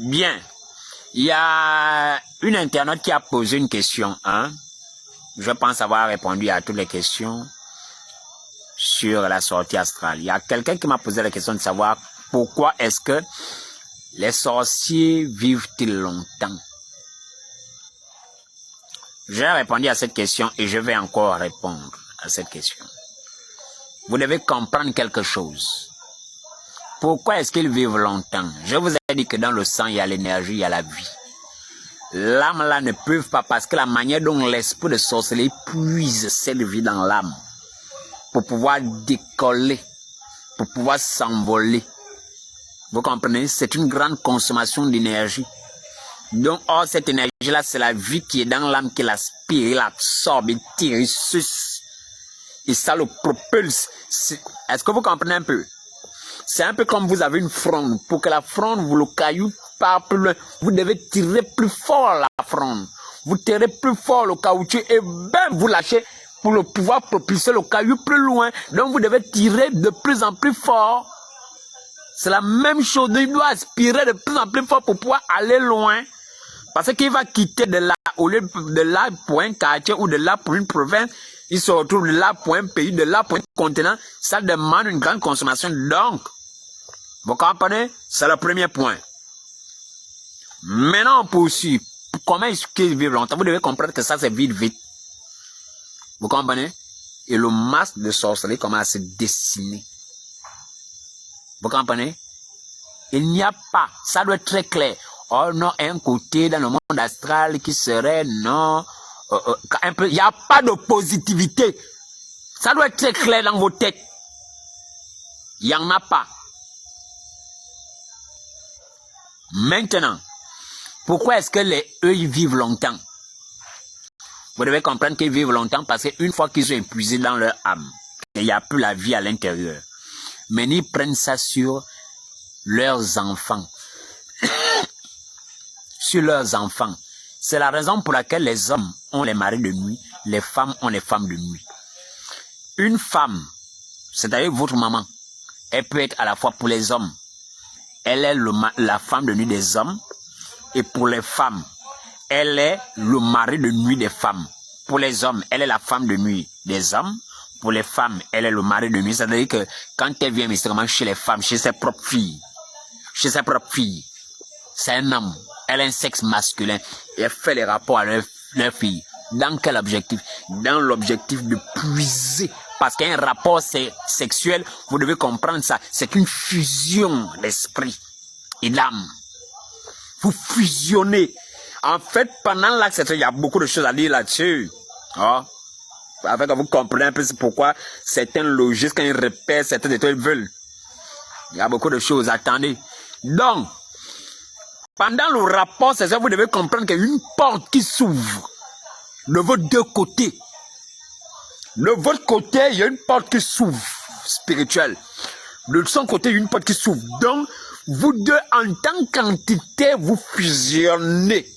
Bien. Il y a une internaute qui a posé une question. Je pense avoir répondu à toutes les questions sur la sortie astrale. Il y a quelqu'un qui m'a posé la question de savoir pourquoi est-ce que les sorciers vivent-ils longtemps? J'ai répondu à cette question et je vais encore répondre à cette question. Vous devez comprendre quelque chose. Pourquoi est-ce qu'ils vivent longtemps? Je vous ai dit que dans le sang, il y a l'énergie, il y a la vie. L'âme là ne peut pas parce que la manière dont l'esprit de sorcellerie puise cette vie dans l'âme pour pouvoir décoller, pour pouvoir s'envoler. Vous comprenez? C'est une grande consommation d'énergie. Donc, or, cette énergie-là, c'est la vie qui est dans l'âme qui l'aspire, il l'absorbe, il tire, il suce. Et ça le propulse. Est-ce que vous comprenez un peu? C'est un peu comme vous avez une fronde. Pour que la fronde, vous le caillou part plus loin, vous devez tirer plus fort la fronde. Vous tirez plus fort le caoutchouc et ben vous lâchez pour le pouvoir propulser le caillou plus loin. Donc vous devez tirer de plus en plus fort. C'est la même chose. Il doit aspirer de plus en plus fort pour pouvoir aller loin. Parce qu'il va quitter de là, au lieu de là pour un quartier ou de là pour une province, il se retrouve de là pour un pays, de là pour un continent. Ça demande une grande consommation. Donc, vous comprenez? C'est le premier point. Maintenant, on poursuit. Comment est-ce qu'ils vivent longtemps? Vous devez comprendre que ça, c'est vite, vite. Vous comprenez? Et le masque de sorcellerie commence à se dessiner. Vous comprenez? Il n'y a pas. Ça doit être très clair. Oh non, un côté dans le monde astral qui serait non. Un peu, il n'y a pas de positivité. Ça doit être très clair dans vos têtes. Il n'y en a pas. Maintenant, pourquoi est-ce que eux, ils vivent longtemps? Vous devez comprendre qu'ils vivent longtemps parce qu'une fois qu'ils sont épuisés dans leur âme, il n'y a plus la vie à l'intérieur. Mais ils prennent ça sur leurs enfants. Sur leurs enfants. C'est la raison pour laquelle les hommes ont les maris de nuit, les femmes ont les femmes de nuit. Une femme, c'est-à-dire votre maman, elle peut être à la fois pour les hommes. Elle est la femme de nuit des hommes. Et pour les femmes, elle est le mari de nuit des femmes. Pour les hommes, elle est la femme de nuit des hommes. Pour les femmes, elle est le mari de nuit. C'est-à-dire que quand elle vient mystérieusement chez les femmes, chez ses propres filles, c'est un homme. Elle a un sexe masculin. Et elle fait les rapports à leur fille. Dans quel objectif? Dans l'objectif de puiser. Parce qu'un rapport sexuel, vous devez comprendre ça, c'est une fusion d'esprit et d'âme. Vous fusionnez. En fait, pendant l'acte sexuel, il y a beaucoup de choses à dire là-dessus. Oh. Avec que vous comprenez un peu pourquoi certains logistes, quand ils répètent, certains étoiles veulent. Il y a beaucoup de choses, attendez. Donc, pendant le rapport sexuel, vous devez comprendre qu'il y a une porte qui s'ouvre de vos deux côtés. De votre côté, il y a une porte qui s'ouvre, spirituelle. De son côté, il y a une porte qui s'ouvre. Donc, vous deux, en tant qu'entité, vous fusionnez.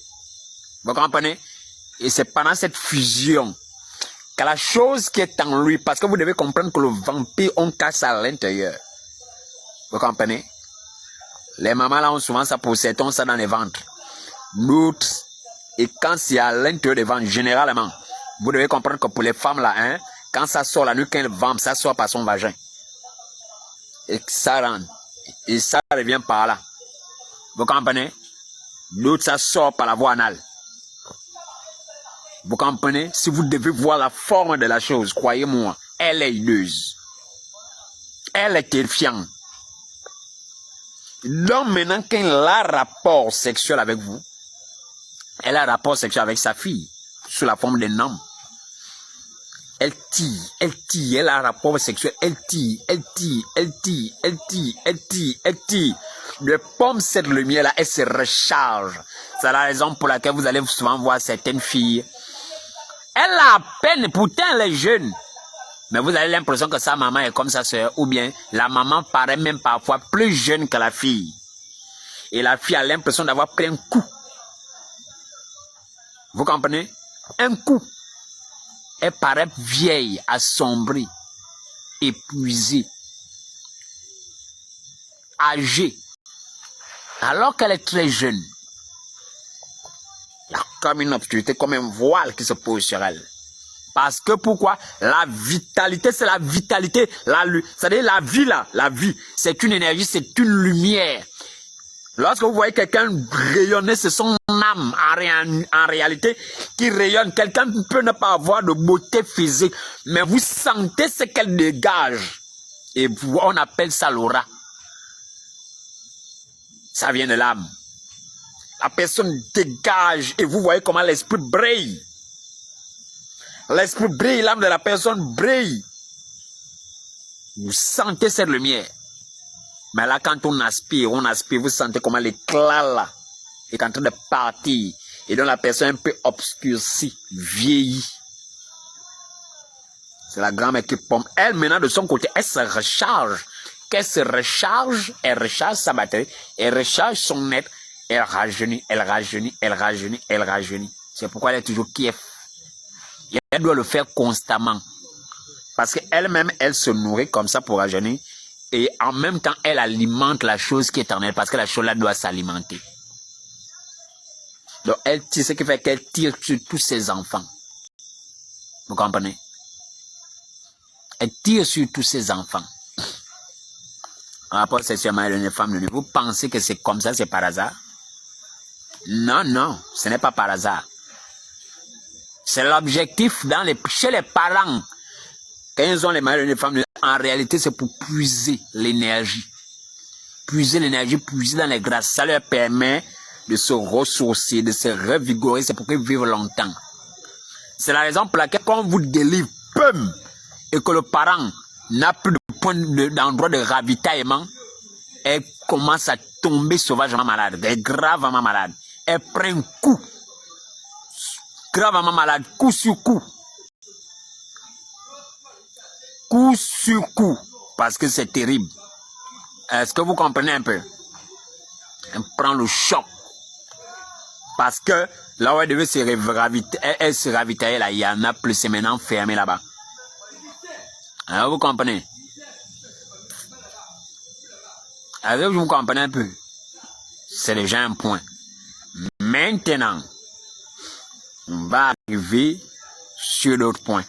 Vous comprenez? Et c'est pendant cette fusion que la chose qui est en lui, parce que vous devez comprendre que le vampire, on casse à l'intérieur. Vous comprenez? Les mamans là ont souvent ça pour certains, ça dans les ventres. D'autres, et quand c'est à l'intérieur des ventres, généralement, vous devez comprendre que pour les femmes là, quand ça sort la nuit, quand elles vampent, ça sort par son vagin. Et ça rentre. Et ça revient par là. Vous comprenez? D'autres, ça sort par la voie anale. Vous comprenez? Si vous devez voir la forme de la chose, croyez-moi, elle est hideuse. Elle est terrifiante. Donc maintenant, quand elle a rapport sexuel avec vous, elle a rapport sexuel avec sa fille, sous la forme d'un homme. Elle tire, elle a un rapport sexuel, elle tire. De pommes, cette lumière-là, elle se recharge. C'est la raison pour laquelle vous allez souvent voir certaines filles. Elle a à peine, pourtant elle est jeune. Mais vous avez l'impression que sa maman est comme sa soeur, ou bien la maman paraît même parfois plus jeune que la fille. Et la fille a l'impression d'avoir pris un coup. Vous comprenez? Un coup. Elle paraît vieille, assombrie, épuisée, âgée. alors qu'elle est très jeune. Il y a comme une obscurité, comme un voile qui se pose sur elle. Parce que pourquoi? La vitalité, c'est la vitalité. C'est-à-dire la vie là, la vie, c'est une énergie, c'est une lumière. Lorsque vous voyez quelqu'un rayonner, c'est son âme en réalité qui rayonne. Quelqu'un peut ne pas avoir de beauté physique, mais vous sentez ce qu'elle dégage. Et on appelle ça l'aura. Ça vient de l'âme. La personne dégage et vous voyez comment l'esprit brille. L'esprit brille, l'âme de la personne brille. Vous sentez cette lumière. Mais là, quand on aspire, vous sentez comment l'éclat là est en train de partir. Et donc la personne un peu obscurcie, vieillie. C'est la grand-mère qui pompe. Elle, maintenant, de son côté, elle se recharge. Qu'elle se recharge, elle recharge sa batterie, elle recharge son être, elle rajeunit, elle rajeunit, elle rajeunit, elle rajeunit. C'est pourquoi elle est toujours Kiev. Et elle doit le faire constamment. Parce qu'elle-même, elle se nourrit comme ça pour rajeunir. Et en même temps, elle alimente la chose qui est en elle. Parce que la chose là doit s'alimenter. Donc, elle tire, ce qui fait qu'elle tire sur tous ses enfants. Vous comprenez? Elle tire sur tous ses enfants. En rapport sexuellement avec une femme, vous pensez que c'est comme ça, c'est par hasard? Non, non, ce n'est pas par hasard. C'est l'objectif chez les parents. Quand ils ont les maris d'une femme, en réalité, c'est pour puiser l'énergie. Puiser l'énergie, puiser dans les grâces. Ça leur permet de se ressourcer, de se revigorer. C'est pour qu'ils vivent longtemps. C'est la raison pour laquelle, quand on vous délivre, pum, et que le parent n'a plus de point d'endroit de ravitaillement, elle commence à tomber sauvagement malade. Elle est gravement malade. Elle prend un coup. Gravement malade, coup sur coup. Coup sur coup. Parce que c'est terrible. Est-ce que vous comprenez un peu? Elle prend le choc. Parce que là où elle devait se ravitailler, elle se ravitaillait là, il y en a plus, c'est maintenant fermé là-bas. Alors vous comprenez? Alors vous comprenez un peu? C'est déjà un point. Maintenant, on va arriver sur d'autres points.